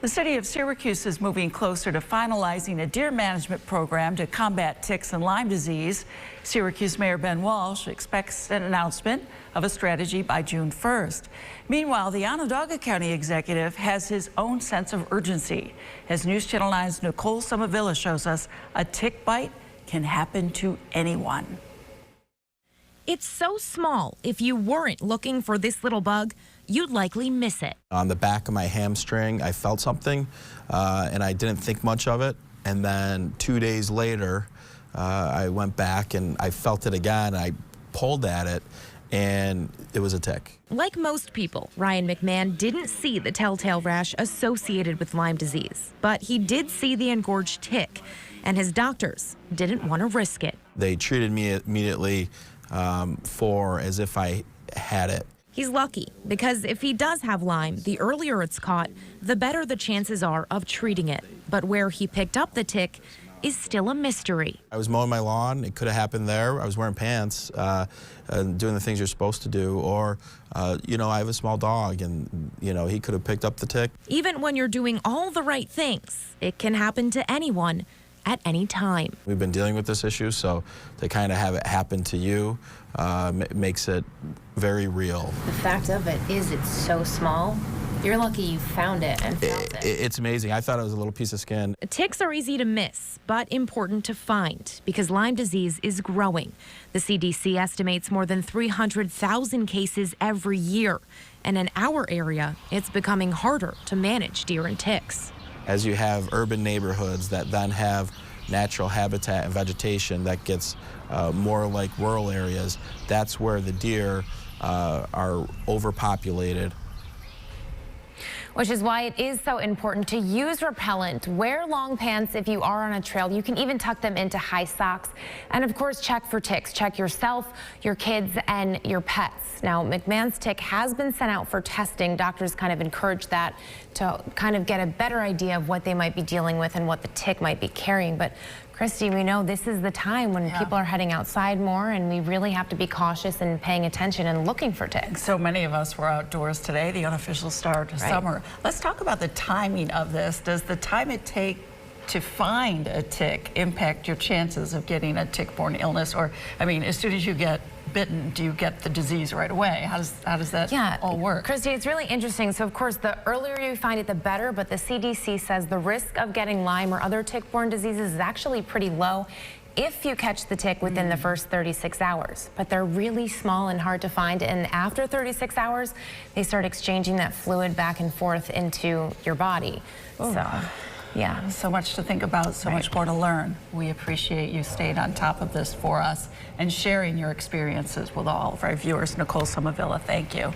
The city of Syracuse is moving closer to finalizing a deer management program to combat ticks and Lyme disease. Syracuse Mayor Ben Walsh expects an announcement of a strategy by June 1st. Meanwhile, the Onondaga County executive has his own sense of urgency. As News Channel 9's Nicole Somavilla shows us, a tick bite can happen to anyone. It's so small, if you weren't looking for this little bug, you'd likely miss it. On the back of my hamstring, I felt something, and I didn't think much of it. And then 2 days later, I went back and I felt it again. I pulled at it, and it was a tick. Like most people, Ryan McMahon didn't see the telltale rash associated with Lyme disease, but he did see the engorged tick, and his doctors didn't want to risk it. They treated me immediately for as if I had it. He's lucky because if he does have Lyme, the earlier it's caught, the better the chances are of treating it. But where he picked up the tick is still a mystery. I was mowing my lawn. It could have happened there. I was wearing pants, doing the things you're supposed to do. Or, you know, I have a small dog, and, you know, he could have picked up the tick. Even when you're doing all the right things, it can happen to anyone at any time. We've been dealing with this issue, so to kind of have it happen to you makes it very real. The fact of it is it's so small. You're lucky you found it and felt it. It's amazing. I thought it was a little piece of skin. Ticks are easy to miss, but important to find because Lyme disease is growing. The CDC estimates more than 300,000 cases every year. And in our area, it's becoming harder to manage deer and ticks. As you have urban neighborhoods that then have natural habitat and vegetation that gets more like rural areas, that's where the deer are overpopulated. Which is why it is so important to use repellent. Wear long pants if you are on a trail. You can even tuck them into high socks. And of course, check for ticks. Check yourself, your kids, and your pets. Now, McMahon's tick has been sent out for testing. Doctors kind of encourage that to kind of get a better idea of what they might be dealing with and what the tick might be carrying. But Christy, we know this is the time when people are heading outside more, and we really have to be cautious and paying attention and looking for ticks. So many of us were outdoors today, the unofficial start of summer. Let's talk about the timing of this. Does the time it take to find a tick impact your chances of getting a tick-borne illness? Or, I mean, as soon as you get bitten, do you get the disease right away? How does that all work? Christy, it's really interesting. So, of course, the earlier you find it, the better. But the CDC says the risk of getting Lyme or other tick-borne diseases is actually pretty low if you catch the tick within the first 36 hours. But they're really small and hard to find. And after 36 hours, they start exchanging that fluid back and forth into your body. Ooh. So, yeah. So much to think about, so much more to learn. We appreciate you staying on top of this for us and sharing your experiences with all of our viewers. Nicole Somavilla, thank you.